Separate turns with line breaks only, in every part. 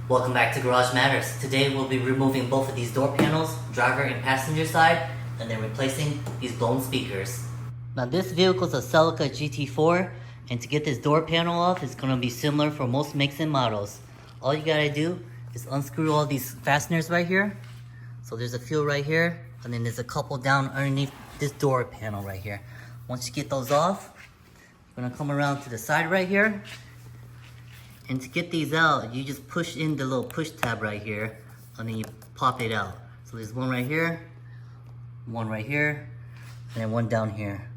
Welcome back to Garage Matters. Today we'll be removing both of these door panels, driver and passenger side, and then replacing these blown speakers. Now this vehicle is a Celica GT4, and to get this door panel off is going to be similar for most makes and models. All you gotta do is unscrew all these fasteners right here. So there's a few right here, and then there's a couple down underneath this door panel right here. Once you get those off, you're going to come around to the side right here. And to get these out, you just push in the little push tab right here, and then you pop it out. So there's one right here, and then one down here.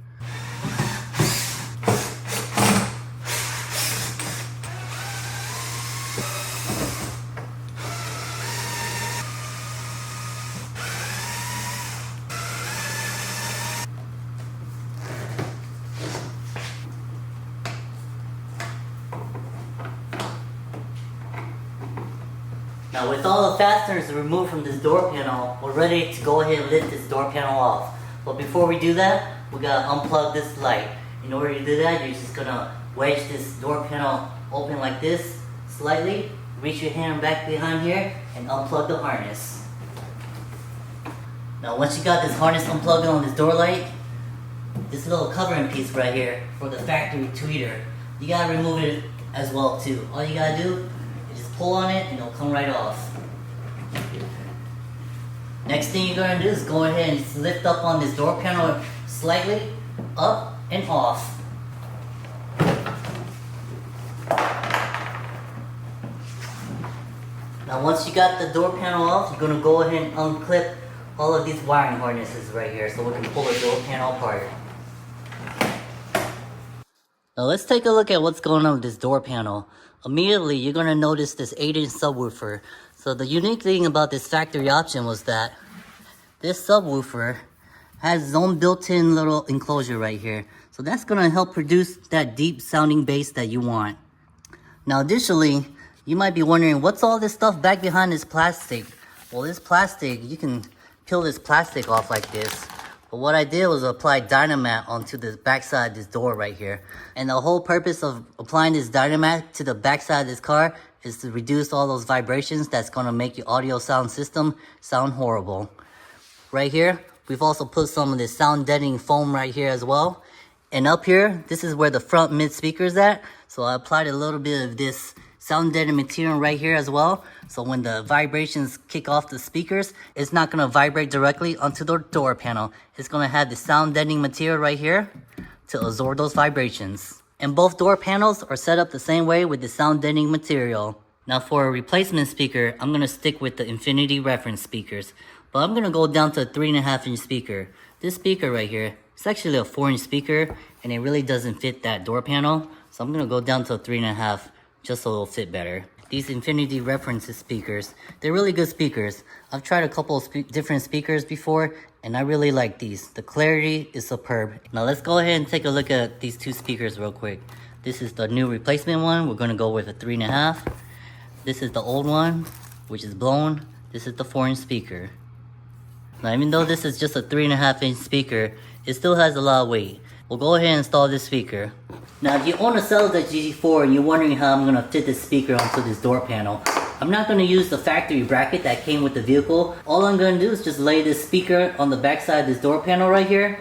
Now with all the fasteners removed from this door panel, we're ready to go ahead and lift this door panel off. But before we do that, we gotta unplug this light. In order to do that, you're just gonna wedge this door panel open like this, slightly, reach your hand back behind here, and unplug the harness. Now once you got this harness unplugged on this door light, this little covering piece right here for the factory tweeter, you gotta remove it as well too. All you gotta do, pull on it and it'll come right off. Next thing you're going to do is go ahead and just lift up on this door panel slightly, up and off. Now once you got the door panel off, you're going to go ahead and unclip all of these wiring harnesses right here so we can pull the door panel apart. Now let's take a look at what's going on with this door panel. Immediately, you're going to notice this 8-inch subwoofer. So the unique thing about this factory option was that this subwoofer has its own built-in little enclosure right here. So that's going to help produce that deep sounding bass that you want. Now additionally, you might be wondering, what's all this stuff back behind this plastic? Well, this plastic, you can peel this plastic off like this. But what I did was apply Dynamat onto the backside of this door right here. And the whole purpose of applying this Dynamat to the backside of this car is to reduce all those vibrations that's going to make your audio sound system sound horrible. Right here, we've also put some of this sound deadening foam right here as well. And up here, this is where the front mid speaker is at. So I applied a little bit of this sound deadening material right here as well. So when the vibrations kick off the speakers, it's not going to vibrate directly onto the door panel. It's going to have the sound deadening material right here to absorb those vibrations. And both door panels are set up the same way with the sound deadening material. Now for a replacement speaker, I'm going to stick with the Infinity reference speakers. But I'm going to go down to a 3.5-inch speaker. This speaker right here, it's actually a 4-inch speaker, and it really doesn't fit that door panel. So I'm going to go down to a 3.5, just so it'll fit better. These Infinity reference speakers, they're really good speakers. I've tried a couple of different speakers before, and I really like these. The clarity is superb. Now let's go ahead and take a look at these two speakers real quick. This is the new replacement one. We're going to go with a 3.5. This is the old one, which is blown. This is the 4-inch speaker. Now even though this is just a 3.5-inch speaker, it still has a lot of weight. We'll go ahead and install this speaker. Now if you own a Celica GT4 and you're wondering how I'm going to fit this speaker onto this door panel, I'm not going to use the factory bracket that came with the vehicle. All I'm going to do is just lay this speaker on the back side of this door panel right here,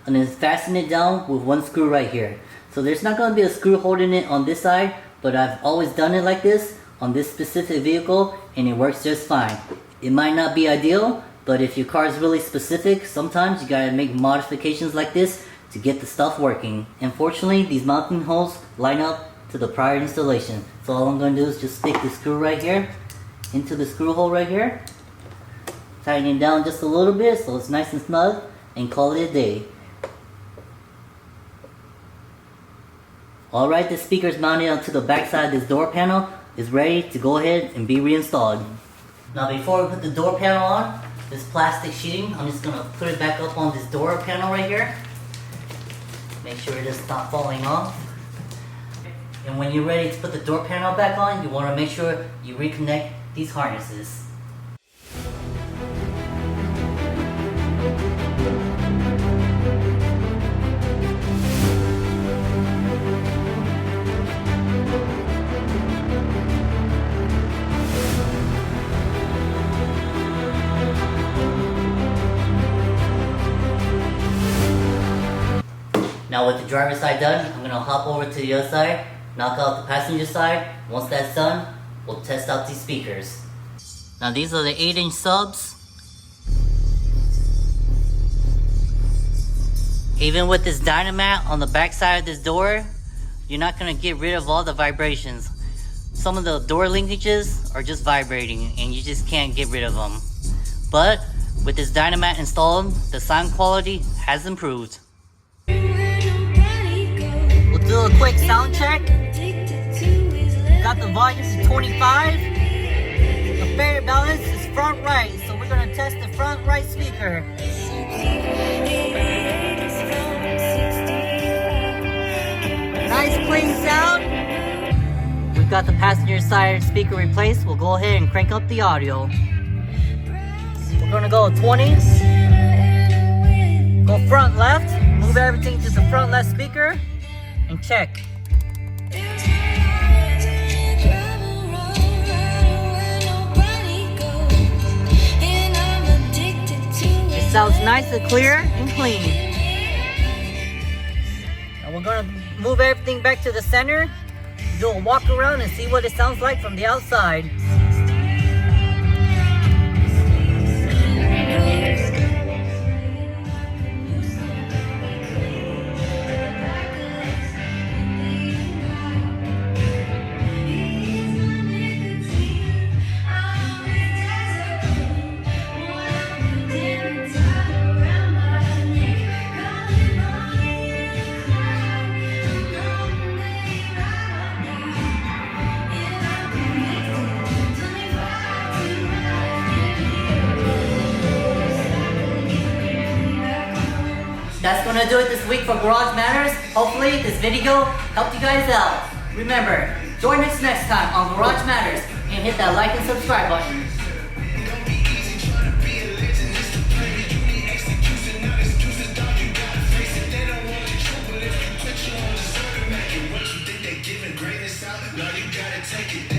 and then fasten it down with one screw right here. So there's not going to be a screw holding it on this side, but I've always done it like this on this specific vehicle, and it works just fine. It might not be ideal, but if your car is really specific, sometimes you gotta make modifications like this to get the stuff working. Unfortunately, these mounting holes line up to the prior installation. So all I'm going to do is just stick the screw right here into the screw hole right here, tighten it down just a little bit so it's nice and snug, and call it a day. Alright, this speaker is mounted onto the back side of this door panel. It's ready to go ahead and be reinstalled. Now before we put the door panel on, this plastic sheeting, I'm just going to put it back up on this door panel right here. Make sure it doesn't stop falling off. And when you're ready to put the door panel back on, you want to make sure you reconnect these harnesses. Now with the driver's side done, I'm gonna hop over to the other side, knock out the passenger side. Once that's done, we'll test out these speakers. Now these are the 8-inch subs. Even with this Dynamat on the back side of this door, you're not gonna get rid of all the vibrations. Some of the door linkages are just vibrating and you just can't get rid of them. But with this Dynamat installed, the sound quality has improved. We'll do a quick sound check. Got the volume to 25. The fader balance is front right, so we're gonna test the front right speaker. Nice clean sound. We've got the passenger side speaker replaced. We'll go ahead and crank up the audio. We're gonna go 20. Go front left. Move everything to the front left speaker and check. It sounds nice and clear and clean. Now we're gonna move everything back to the center, do a walk around and see what it sounds like from the outside. That's gonna do it this week for Garage Matters. Hopefully this video helped you guys out. Remember, join us next time on Garage Matters and hit that like and subscribe button.
Greatness out, now you gotta take it.